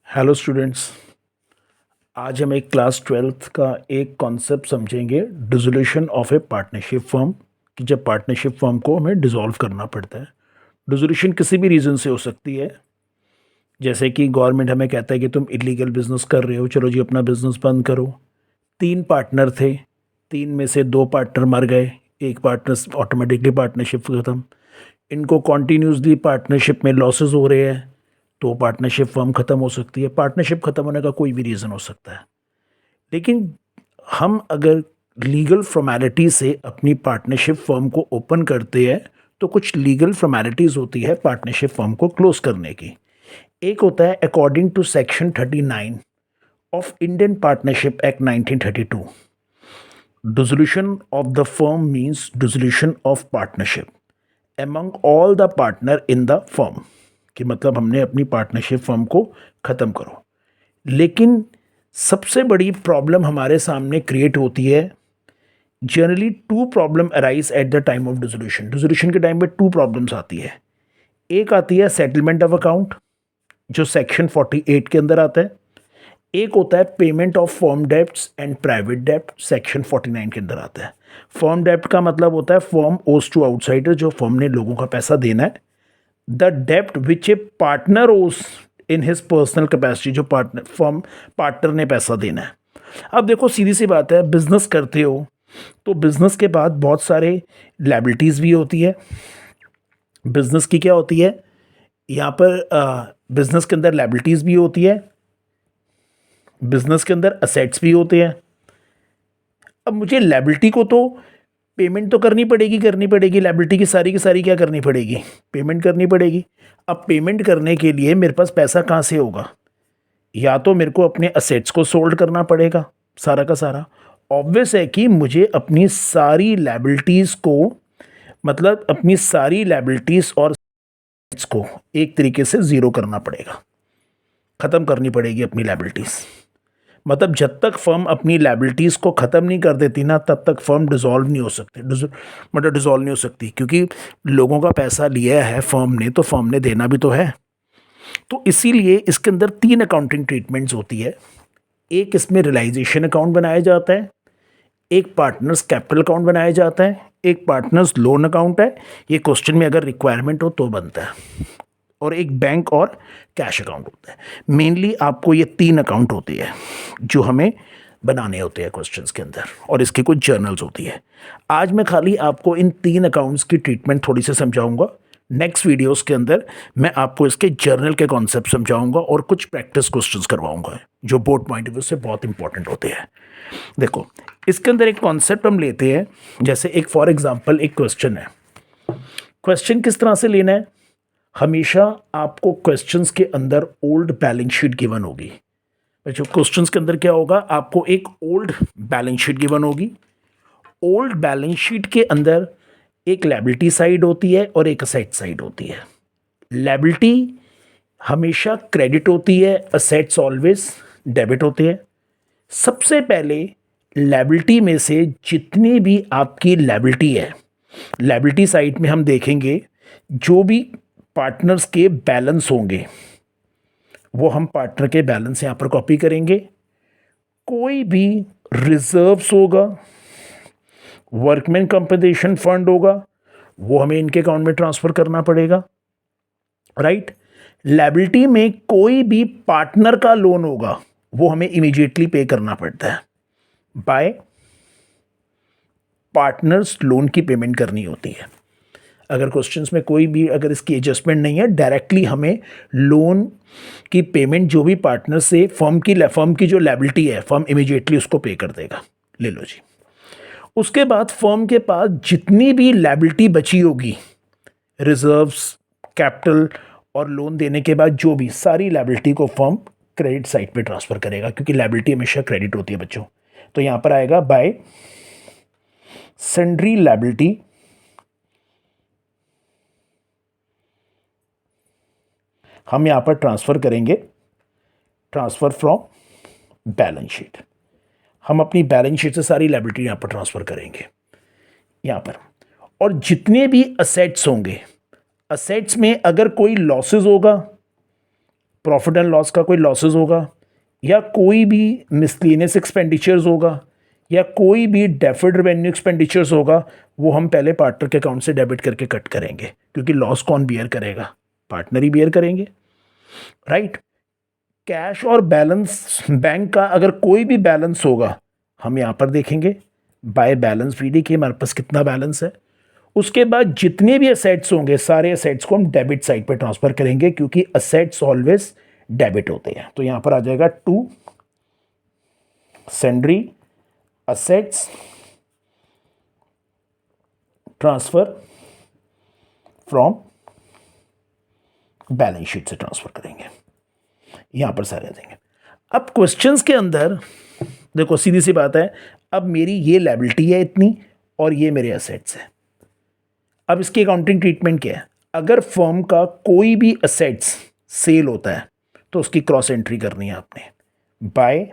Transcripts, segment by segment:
Hello students. आज हम एक क्लास 12th का एक कॉन्सेप्ट समझेंगे, dissolution of A partnership firm. कि जब पार्टनरशिप फर्म को हमें डिसॉल्व करना पड़ता है। डिसोल्यूशन किसी भी रीज़न से हो सकती है। जैसे कि गवर्नमेंट हमें कहता है कि तुम इलीगल बिजनेस कर रहे हो, चलो जी अपना बिजनेस बंद करो। 3 पार्टनर थे, 3 में से 2 पार्टनर मर गए, एक पार्टनर ऑटोमेटिकली पार्टनरशिप ख़त्म। इनको कॉन्टीन्यूसली पार्टनरशिप में लॉसेस हो रहे हैं, तो पार्टनरशिप फर्म ख़त्म हो सकती है। पार्टनरशिप ख़त्म होने का कोई भी रीज़न हो सकता है, लेकिन हम अगर लीगल फॉर्मेलिटी से अपनी पार्टनरशिप फर्म को ओपन करते हैं तो कुछ लीगल फॉर्मेलिटीज़ होती है पार्टनरशिप फर्म को क्लोज करने की। एक होता है according to section 39 of Indian Partnership Act 1932, dissolution of the firm means dissolution of partnership among all the partner in the firm. कि मतलब हमने अपनी पार्टनरशिप फर्म को ख़त्म करो। लेकिन सबसे बड़ी प्रॉब्लम हमारे सामने क्रिएट होती है। Generally 2 problem arise at the time of dissolution. Dissolution के टाइम पे 2 प्रॉब्लम्स आती है। एक आती है सेटलमेंट ऑफ अकाउंट, जो सेक्शन 48 के अंदर आता है। एक होता है payment of firm debts and private डेब्ट, सेक्शन 49 के अंदर आता है। फर्म डेब्ट का मतलब होता है फर्म ओज टू आउटसाइडर, जो फर्म ने लोगों का पैसा देना है। The dept which A partner ओज इन हिज पर्सनल कैपेसिटी, जो पार्टनर ने पैसा देना है। अब देखो सीधी सी बात है, बिजनेस करते हो तो बिजनेस के बाद बहुत सारे लायबिलिटीज़ भी होती है। बिजनेस की क्या होती है यहाँ पर, बिजनेस के अंदर लायबिलिटीज़ भी होती है, बिजनेस के अंदर असेट्स भी होते हैं। अब मुझे लायबिलिटी को तो पेमेंट तो करनी पड़ेगी। लायबिलिटी की सारी क्या करनी पड़ेगी, पेमेंट करनी पड़ेगी। अब पेमेंट करने के लिए मेरे पास पैसा कहाँ से होगा? या तो मेरे को अपने असेट्स को सोल्ड करना पड़ेगा सारा का सारा। ऑब्वियस है कि मुझे अपनी सारी लायबिलिटीज़ को, मतलब अपनी सारी लायबिलिटीज़ और assets को एक तरीके से ज़ीरो करना पड़ेगा, ख़त्म करनी पड़ेगी अपनी लायबिलिटीज़। मतलब जब तक फर्म अपनी लायबिलिटीज़ को ख़त्म नहीं कर देती ना, तब तक फर्म डिसॉल्व नहीं हो सकती। मतलब डिसॉल्व नहीं हो सकती, क्योंकि लोगों का पैसा लिया है फर्म ने, तो फर्म ने देना भी तो है। तो इसीलिए इसके अंदर 3 अकाउंटिंग ट्रीटमेंट्स होती है। एक इसमें रियलाइजेशन अकाउंट बनाया जाता है, एक पार्टनर्स कैपिटल अकाउंट बनाया जाता है, एक पार्टनर्स लोन अकाउंट है। ये क्वेश्चन में अगर रिक्वायरमेंट हो तो बनता है। और एक बैंक और कैश अकाउंट होता है। मेनली आपको ये 3 अकाउंट होते हैं जो हमें बनाने होते हैं क्वेश्चंस के अंदर, और इसकी कुछ जर्नल्स होती है। आज मैं खाली आपको इन 3 अकाउंट्स की ट्रीटमेंट थोड़ी सी समझाऊंगा। नेक्स्ट वीडियोस के अंदर मैं आपको इसके जर्नल के कॉन्सेप्ट समझाऊंगा और कुछ प्रैक्टिस क्वेश्चंस करवाऊंगा, जो बोर्ड पॉइंट ऑफ व्यू से बहुत इंपॉर्टेंट होते हैं। देखो, इसके अंदर एक कॉन्सेप्ट हम लेते हैं। जैसे एक फॉर एग्जांपल एक क्वेश्चन है। क्वेश्चन किस तरह से लेना है? हमेशा आपको क्वेश्चंस के अंदर ओल्ड बैलेंस शीट गिवन होगी। जो क्वेश्चंस के अंदर क्या होगा, आपको एक ओल्ड बैलेंस शीट गिवन होगी। ओल्ड बैलेंस शीट के अंदर एक लायबिलिटी साइड होती है और एक असेट साइड होती है। लायबिलिटी हमेशा क्रेडिट होती है, असेट्स ऑलवेज डेबिट होते हैं। सबसे पहले लायबिलिटी में से जितनी भी आपकी लायबिलिटी है, लायबिलिटी साइड में हम देखेंगे जो भी पार्टनर्स के बैलेंस होंगे, वो हम पार्टनर के बैलेंस यहां पर कॉपी करेंगे। कोई भी रिजर्व्स होगा, वर्कमैन कंपनसेशन फंड होगा, वो हमें इनके अकाउंट में ट्रांसफर करना पड़ेगा, राइट। लायबिलिटी में कोई भी पार्टनर का लोन होगा, वो हमें इमीडिएटली पे करना पड़ता है। बाय पार्टनर्स लोन की पेमेंट करनी होती है। अगर क्वेश्चंस में कोई भी अगर इसकी एडजस्टमेंट नहीं है, डायरेक्टली हमें लोन की पेमेंट जो भी पार्टनर से फर्म की जो लायबिलिटी है, फर्म इमीडिएटली उसको पे कर देगा। ले लो जी। उसके बाद फर्म के पास जितनी भी लायबिलिटी बची होगी, रिजर्व्स, कैपिटल और लोन देने के बाद जो भी सारी लायबिलिटी को फर्म क्रेडिट साइड पे ट्रांसफर करेगा, क्योंकि लायबिलिटी हमेशा क्रेडिट होती है बच्चों। तो यहां पर आएगा बाय सन्ड्री लायबिलिटी हम यहां पर ट्रांसफर करेंगे, ट्रांसफर फ्रॉम बैलेंस शीट। हम अपनी बैलेंस शीट से सारी लायबिलिटी यहां पर ट्रांसफर करेंगे यहां पर। और जितने भी असेट्स होंगे, असेट्स में अगर कोई लॉसेस होगा प्रॉफिट एंड लॉस का कोई लॉसेस होगा, या कोई भी मिसलेनियस एक्सपेंडिचर्स होगा, या कोई भी डेफर्ड रेवेन्यू एक्सपेंडिचर्स होगा, वो हम पहले पार्टनर के अकाउंट से डेबिट करके कट करेंगे, क्योंकि लॉस कौन बियर करेगा? पार्टनर ही बियर करेंगे, राइट। कैश और बैलेंस, बैंक का अगर कोई भी बैलेंस होगा हम यहाँ पर देखेंगे बाय बैलेंस वीडी कि हमारे पास कितना बैलेंस है। उसके बाद जितने भी असेट्स होंगे सारे असेट्स को हम डेबिट साइड पे ट्रांसफर करेंगे, क्योंकि असेट्स ऑलवेज डेबिट होते हैं। तो यहां पर आ जाएगा to sundry assets transfer from balance sheet से ट्रांसफर करेंगे, यहां पर सारे देंगे। अब क्वेश्चंस के अंदर देखो सीधी सी बात है, अब मेरी ये लायबिलिटी है इतनी और ये मेरे असेट्स है। अब इसकी अकाउंटिंग ट्रीटमेंट क्या है? अगर फर्म का कोई भी असेट्स सेल होता है तो उसकी क्रॉस एंट्री करनी है आपने बाय,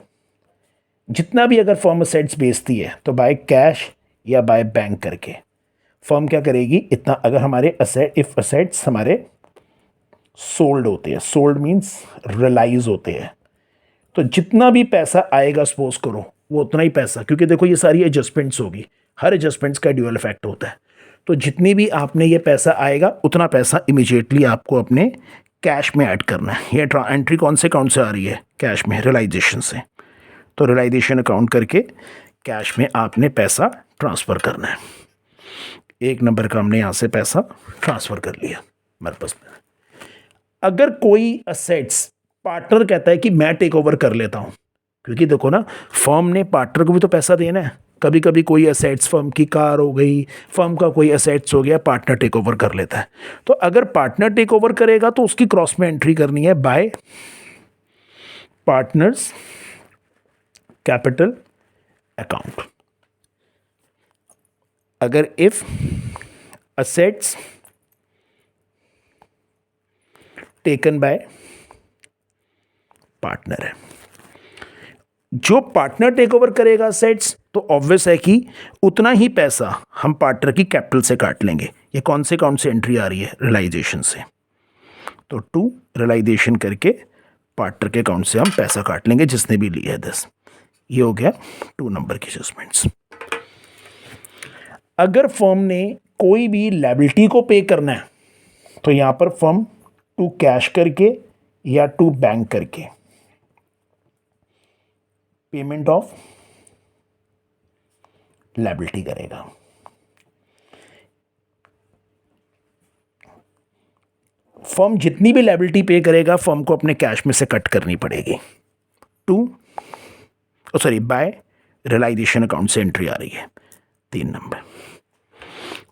जितना भी अगर फर्म असेट्स बेचती है तो बाय कैश या बाय बैंक करके फर्म क्या करेगी, इतना अगर हमारे इफ असेट्स हमारे सोल्ड होते हैं, सोल्ड मीन्स रिलाइज होते हैं, तो जितना भी पैसा आएगा सपोज करो वो उतना ही पैसा, क्योंकि देखो ये सारी एडजस्टमेंट्स होगी, हर एडजस्टमेंट्स का ड्यूअल इफेक्ट होता है, तो जितनी भी आपने ये पैसा आएगा उतना पैसा इमीडिएटली आपको अपने कैश में ऐड करना है। ये एंट्री कौन से अकाउंट से आ रही है? कैश में, रियलाइजेशन से। तो रियलाइजेशन अकाउंट करके कैश में आपने पैसा ट्रांसफ़र करना है। एक नंबर का हमने यहाँ से पैसा ट्रांसफ़र कर लिया हमारे पास में। अगर कोई असेट्स पार्टनर कहता है कि मैं टेक ओवर कर लेता हूँ, क्योंकि देखो ना फर्म ने पार्टनर को भी तो पैसा देना है, कभी कभी कोई असेट्स, फर्म की कार हो गई, फर्म का कोई असेट्स हो गया, पार्टनर टेक ओवर कर लेता है। तो अगर पार्टनर टेक ओवर करेगा तो उसकी क्रॉस में एंट्री करनी है बाय पार्टनर्स कैपिटल अकाउंट। अगर if assets taken by partner है, जो पार्टनर टेक ओवर करेगा असेट्स तो ऑब्वियस है कि उतना ही पैसा हम पार्टनर की कैपिटल से काट लेंगे। ये कौन से अकाउंट से एंट्री आ रही है? रियलाइजेशन से। तो टू रियलाइजेशन करके पार्टनर के अकाउंट से हम पैसा काट लेंगे जिसने भी लिया है 10। ये हो गया 2 नंबर की एडजस्टमेंट्स। अगर फर्म ने कोई भी लायबिलिटी को पे करना है तो यहां पर फर्म टू कैश करके या टू बैंक करके पेमेंट ऑफ लायबिलिटी करेगा। फर्म जितनी भी लायबिलिटी पे करेगा फर्म को अपने कैश में से कट करनी पड़ेगी। बाय रियलाइजेशन अकाउंट से एंट्री आ रही है 3 नंबर,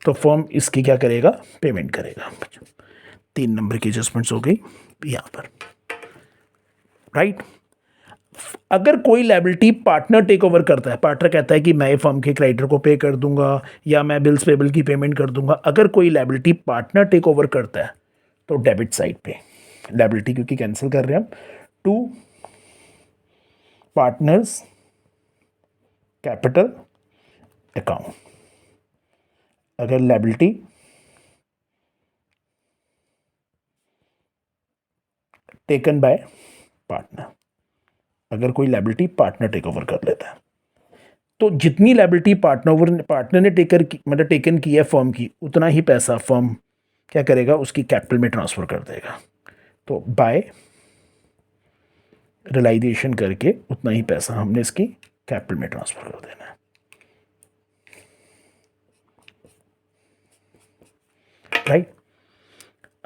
तो फर्म इसकी क्या करेगा? पेमेंट करेगा। 3 नंबर की एडजस्टमेंट्स हो गई यहां पर, राइट। अगर कोई लायबिलिटी पार्टनर टेक ओवर करता है, पार्टनर कहता है कि मैं फर्म के क्रेडिटर को पे कर दूंगा या मैं बिल्स पेबल की पेमेंट कर दूंगा, अगर कोई लायबिलिटी पार्टनर टेक ओवर करता है तो डेबिट साइड पे लायबिलिटी, क्योंकि कैंसिल कर रहे हैं हम, टू पार्टनर्स कैपिटल अकाउंट। अगर लायबिलिटी टेकन बाय पार्टनर, अगर कोई लायबिलिटी पार्टनर टेक ओवर कर लेता है तो जितनी लायबिलिटी पार्टनर ने टेकन की है फर्म की, उतना ही पैसा फर्म क्या करेगा? उसकी कैपिटल में ट्रांसफर कर देगा। तो बाय रियलाइजेशन करके उतना ही पैसा हमने इसकी कैपिटल में ट्रांसफर कर देना है, राइट।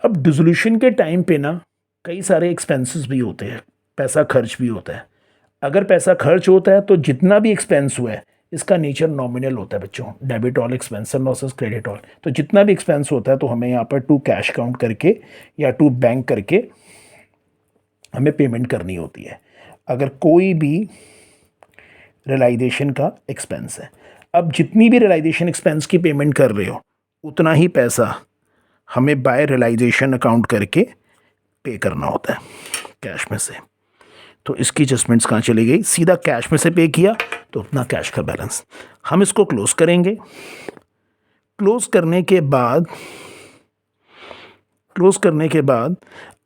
अब डिसोल्यूशन के टाइम पे ना कई सारे एक्सपेंसेस भी होते हैं, पैसा खर्च भी होता है। अगर पैसा खर्च होता है तो जितना भी एक्सपेंस हुआ है इसका नेचर नॉमिनल होता है बच्चों, debit all expense and losses credit all. तो जितना भी एक्सपेंस होता है तो हमें यहाँ पर टू कैश काउंट करके या टू बैंक करके हमें पेमेंट करनी होती है अगर कोई भी रियलाइजेशन का एक्सपेंस है। अब जितनी भी रियलाइजेशन एक्सपेंस की पेमेंट कर रहे हो उतना ही पैसा हमें बाय रियलाइजेशन अकाउंट करके पे करना होता है कैश में से। तो इसकी एडजस्टमेंट्स कहाँ चली गई? सीधा कैश में से पे किया तो उतना कैश का बैलेंस। हम इसको क्लोज करेंगे। क्लोज करने के बाद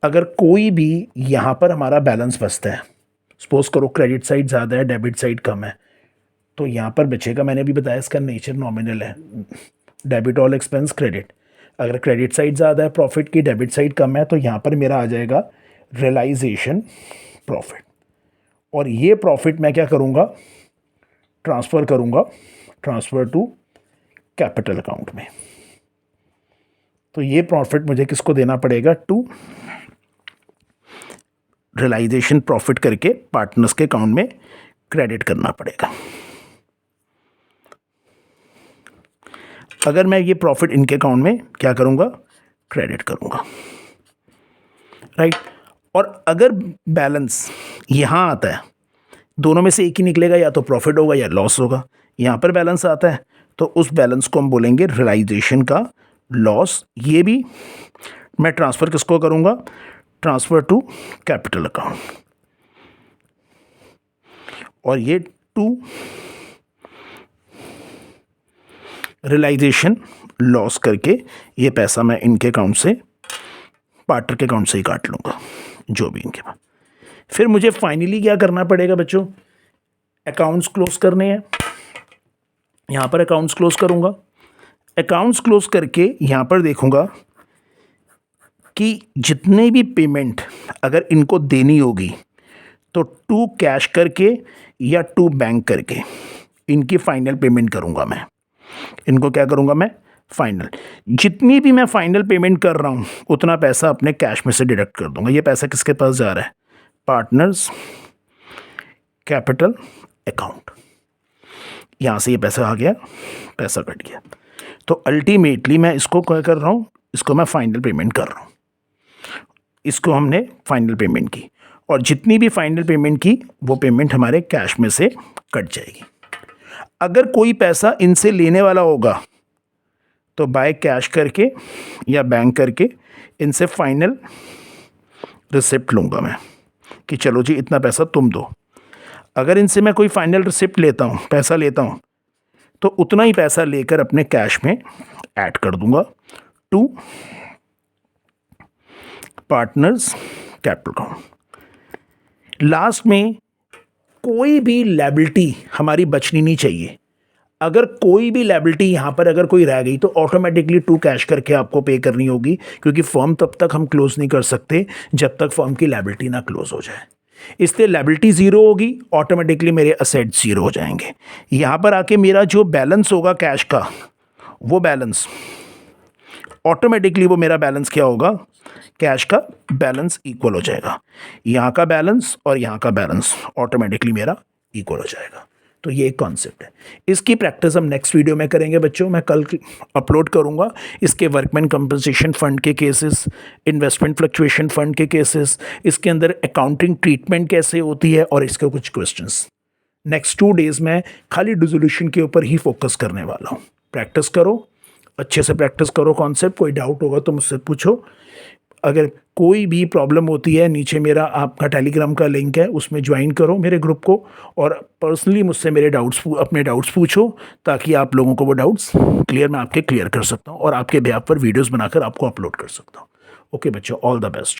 अगर कोई भी यहाँ पर हमारा बैलेंस बचता है, सपोज करो क्रेडिट साइड ज़्यादा है डेबिट साइड कम है, तो यहाँ पर बचेगा, मैंने अभी बताया इसका नेचर नॉमिनल है, डेबिट ऑल एक्सपेंस क्रेडिट। अगर क्रेडिट साइड ज़्यादा है प्रॉफिट की, डेबिट साइड कम है, तो यहाँ पर मेरा आ जाएगा रियलाइजेशन प्रॉफिट। और ये प्रॉफिट मैं क्या करूँगा, ट्रांसफ़र करूँगा, ट्रांसफ़र टू कैपिटल अकाउंट में। तो ये प्रॉफिट मुझे किसको देना पड़ेगा, टू रियलाइजेशन प्रॉफिट करके पार्टनर्स के अकाउंट में क्रेडिट करना पड़ेगा। अगर मैं ये प्रॉफिट इनके अकाउंट में क्या करूँगा, क्रेडिट करूँगा, राइट। और अगर बैलेंस यहाँ आता है, दोनों में से एक ही निकलेगा, या तो प्रॉफिट होगा या लॉस होगा। यहाँ पर बैलेंस आता है तो उस बैलेंस को हम बोलेंगे रियलाइजेशन का लॉस। ये भी मैं ट्रांसफ़र किसको करूँगा, ट्रांसफ़र टू कैपिटल अकाउंट। और ये टू रियलाइजेशन लॉस करके ये पैसा मैं इनके अकाउंट से, पार्टनर के अकाउंट से ही काट लूँगा, जो भी इनके पास। फिर मुझे फाइनली क्या करना पड़ेगा बच्चों, अकाउंट्स क्लोज करने हैं। यहाँ पर अकाउंट्स क्लोज करूँगा, अकाउंट्स क्लोज करके यहाँ पर देखूँगा कि जितने भी पेमेंट अगर इनको देनी होगी तो टू कैश करके या टू बैंक करके इनकी फाइनल पेमेंट करूँगा मैं। इनको क्या करूँगा मैं, फाइनल। जितनी भी मैं फाइनल पेमेंट कर रहा हूँ उतना पैसा अपने कैश में से डिडक्ट कर दूँगा। ये पैसा किसके पास जा रहा है, पार्टनर्स कैपिटल अकाउंट। यहाँ से ये पैसा आ गया, पैसा कट गया। तो अल्टीमेटली मैं इसको क्या कर रहा हूँ, इसको मैं फाइनल पेमेंट कर रहा हूँ। इसको हमने फाइनल पेमेंट की, और जितनी भी फाइनल पेमेंट की वो पेमेंट हमारे कैश में से कट जाएगी। अगर कोई पैसा इनसे लेने वाला होगा तो बाय कैश करके या बैंक करके इनसे फाइनल रिसिप्ट लूँगा मैं कि चलो जी इतना पैसा तुम दो। अगर इनसे मैं कोई फाइनल रिसिप्ट लेता हूँ, पैसा लेता हूँ, तो उतना ही पैसा लेकर अपने कैश में ऐड कर दूंगा to partners capital account. Last में कोई भी लायबिलिटी हमारी बचनी नहीं चाहिए। अगर कोई भी लायबिलिटी यहाँ पर अगर कोई रह गई तो ऑटोमेटिकली टू कैश करके आपको पे करनी होगी, क्योंकि फर्म तब तक हम क्लोज नहीं कर सकते जब तक फर्म की लायबिलिटी ना क्लोज हो जाए। इसलिए लायबिलिटी ज़ीरो होगी, ऑटोमेटिकली मेरे असेट ज़ीरो हो जाएंगे। यहाँ पर आके मेरा जो बैलेंस होगा कैश का, वो बैलेंस ऑटोमेटिकली वो मेरा बैलेंस क्या होगा, कैश का बैलेंस इक्वल हो जाएगा। यहाँ का बैलेंस और यहाँ का बैलेंस ऑटोमेटिकली मेरा इक्वल हो जाएगा। तो ये एक कॉन्सेप्ट है। इसकी प्रैक्टिस हम नेक्स्ट वीडियो में करेंगे बच्चों। मैं कल अपलोड करूँगा इसके वर्कमैन कंपनसेशन फ़ंड के केसेस, इन्वेस्टमेंट फ्लक्चुएशन फ़ंड के केसेस, इसके अंदर अकाउंटिंग ट्रीटमेंट कैसे होती है, और इसके कुछ क्वेश्चंस। नेक्स्ट 2 डेज़ में खाली डिसोल्यूशन के ऊपर ही फोकस करने वाला हूँ। प्रैक्टिस करो, अच्छे से प्रैक्टिस करो कॉन्सेप्ट। कोई डाउट होगा तो मुझसे पूछो। अगर कोई भी प्रॉब्लम होती है, नीचे मेरा आपका टेलीग्राम का लिंक है, उसमें ज्वाइन करो मेरे ग्रुप को, और पर्सनली मुझसे मेरे अपने डाउट्स पूछो, ताकि आप लोगों को वो डाउट्स मैं आपके क्लियर कर सकता हूँ और आपके बिहाफ पर वीडियोस बनाकर आपको अपलोड कर सकता हूँ। ओके बच्चों, ऑल द बेस्ट।